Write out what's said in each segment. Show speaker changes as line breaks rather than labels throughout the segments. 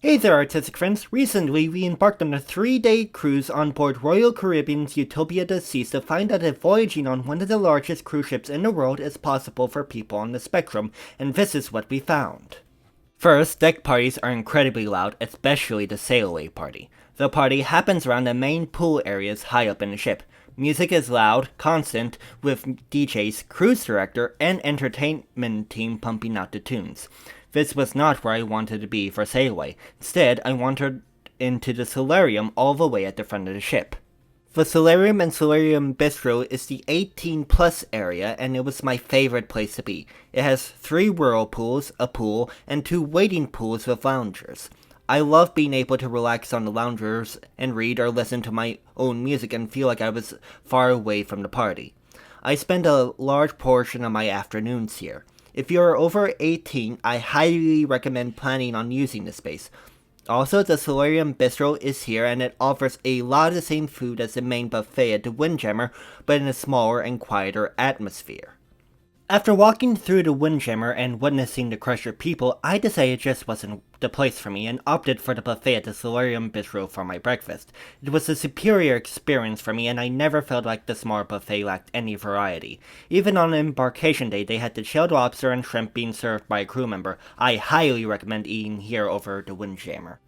Hey there, artistic friends! Recently, we embarked on a 3-day cruise on board Royal Caribbean's Utopia the Seas to find out if voyaging on one of the largest cruise ships in the world is possible for people on the spectrum, and this is what we found. First, deck parties are incredibly loud, especially the sail-away party. The party happens around the main pool areas high up in the ship. Music is loud, constant, with DJs, cruise director, and entertainment team pumping out the tunes. This was not where I wanted to be for sailaway. Instead, I wandered into the solarium all the way at the front of the ship. The solarium and solarium bistro is the 18 plus area, and it was my favorite place to be. It has 3 whirlpools, a pool, and 2 waiting pools with loungers. I love being able to relax on the loungers and read or listen to my own music and feel like I was far away from the party. I spend a large portion of my afternoons here. If you are over 18, I highly recommend planning on using this space. Also, the Solarium Bistro is here and it offers a lot of the same food as the main buffet at the Windjammer, but in a smaller and quieter atmosphere. After walking through the Windjammer and witnessing the crusher people, I decided it just wasn't the place for me and opted for the buffet at the Solarium Bistro for my breakfast. It was a superior experience for me and I never felt like the small buffet lacked any variety. Even on embarkation day, they had the chilled lobster and shrimp being served by a crew member. I highly recommend eating here over the Windjammer.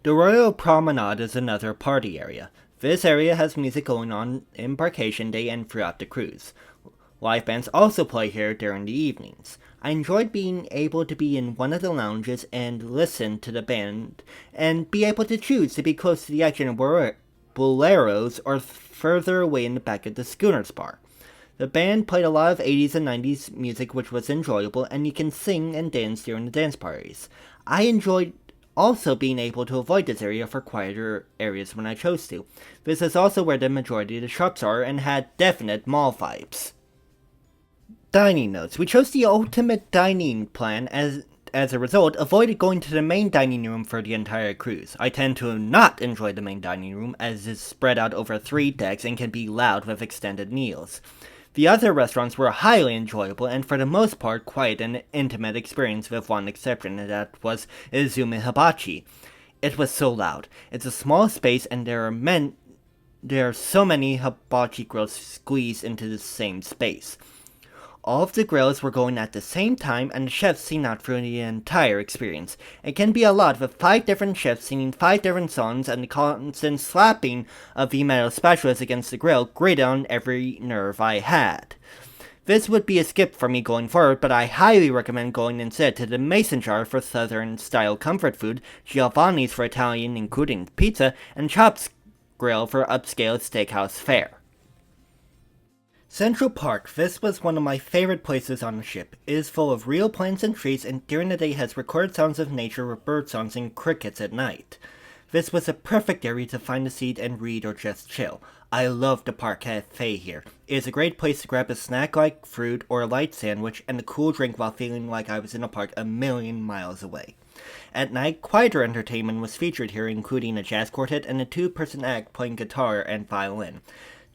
The Royal Promenade is another party area. This area has music going on embarkation day and throughout the cruise. Live bands also play here during the evenings. I enjoyed being able to be in one of the lounges and listen to the band, and be able to choose to be close to the action of boleros or further away in the back of the Schooner's bar. The band played a lot of 80s and 90s music which was enjoyable, and you can sing and dance during the dance parties. I enjoyed also being able to avoid this area for quieter areas when I chose to. This is also where the majority of the shops are and had definite mall vibes. Dining notes. We chose the ultimate dining plan as a result, avoided going to the main dining room for the entire cruise. I tend to not enjoy the main dining room as it's spread out over 3 decks and can be loud with extended meals. The other restaurants were highly enjoyable and for the most part quite an intimate experience with one exception, and that was Izumi Hibachi. It was so loud. It's a small space and there are so many hibachi grills squeezed into the same space. All of the grills were going at the same time and the chefs sing out through the entire experience. It can be a lot with 5 different chefs singing 5 different songs and the constant slapping of the metal spatulas against the grill grated on every nerve I had. This would be a skip for me going forward, but I highly recommend going instead to the Mason Jar for southern style comfort food, Giovanni's for Italian including pizza, and Chop's Grill for upscale steakhouse fare. Central Park. This was one of my favorite places on the ship. It is full of real plants and trees and during the day has recorded sounds of nature with bird songs and crickets at night. This was a perfect area to find a seat and read or just chill. I love the park cafe here. It is a great place to grab a snack like fruit or a light sandwich and a cool drink while feeling like I was in a park a million miles away. At night, quieter entertainment was featured here, including a jazz quartet and a 2-person act playing guitar and violin.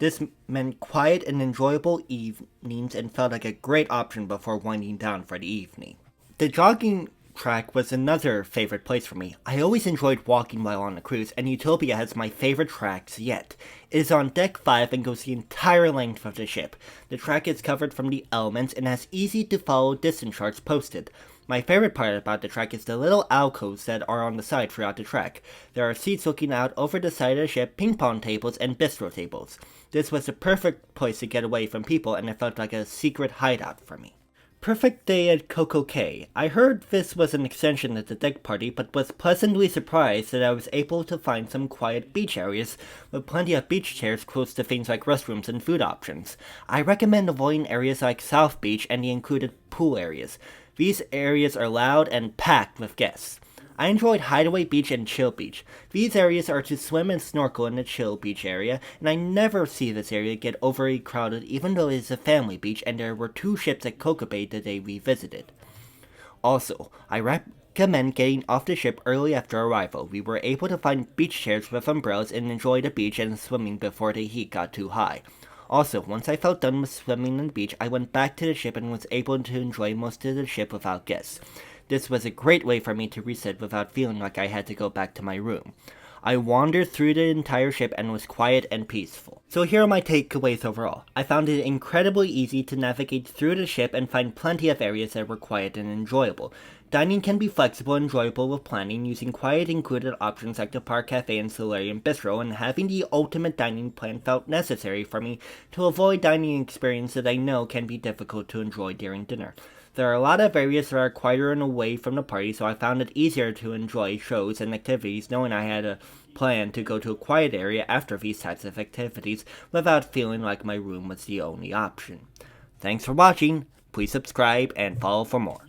This meant quiet and enjoyable evenings and felt like a great option before winding down for the evening. The jogging track was another favorite place for me. I always enjoyed walking while on a cruise, and Utopia has my favorite tracks yet. It is on deck 5 and goes the entire length of the ship. The track is covered from the elements and has easy to follow distance charts posted. My favorite part about the track is the little alcoves that are on the side throughout the track. There are seats looking out over the side of the ship, ping pong tables, and bistro tables. This was the perfect place to get away from people and it felt like a secret hideout for me. Perfect day at Coco Cay. I heard this was an extension of the deck party, but was pleasantly surprised that I was able to find some quiet beach areas with plenty of beach chairs close to things like restrooms and food options. I recommend avoiding areas like South Beach and the included pool areas. These areas are loud and packed with guests. I enjoyed Hideaway Beach and Chill Beach. These areas are to swim and snorkel in the Chill Beach area, and I never see this area get overly crowded even though it is a family beach and there were 2 ships at Coco Bay the day we visited. Also, I recommend getting off the ship early after arrival. We were able to find beach chairs with umbrellas and enjoy the beach and swimming before the heat got too high. Also, once I felt done with swimming on the beach, I went back to the ship and was able to enjoy most of the ship without guests. This was a great way for me to reset without feeling like I had to go back to my room. I wandered through the entire ship and was quiet and peaceful. So here are my takeaways overall. I found it incredibly easy to navigate through the ship and find plenty of areas that were quiet and enjoyable. Dining can be flexible and enjoyable with planning, using quiet included options like the Park Cafe and Solarium Bistro, and having the ultimate dining plan felt necessary for me to avoid dining experiences that I know can be difficult to enjoy during dinner. There are a lot of areas that are quieter and away from the party, so I found it easier to enjoy shows and activities knowing I had a plan to go to a quiet area after these types of activities without feeling like my room was the only option. Thanks for watching, please subscribe and follow for more.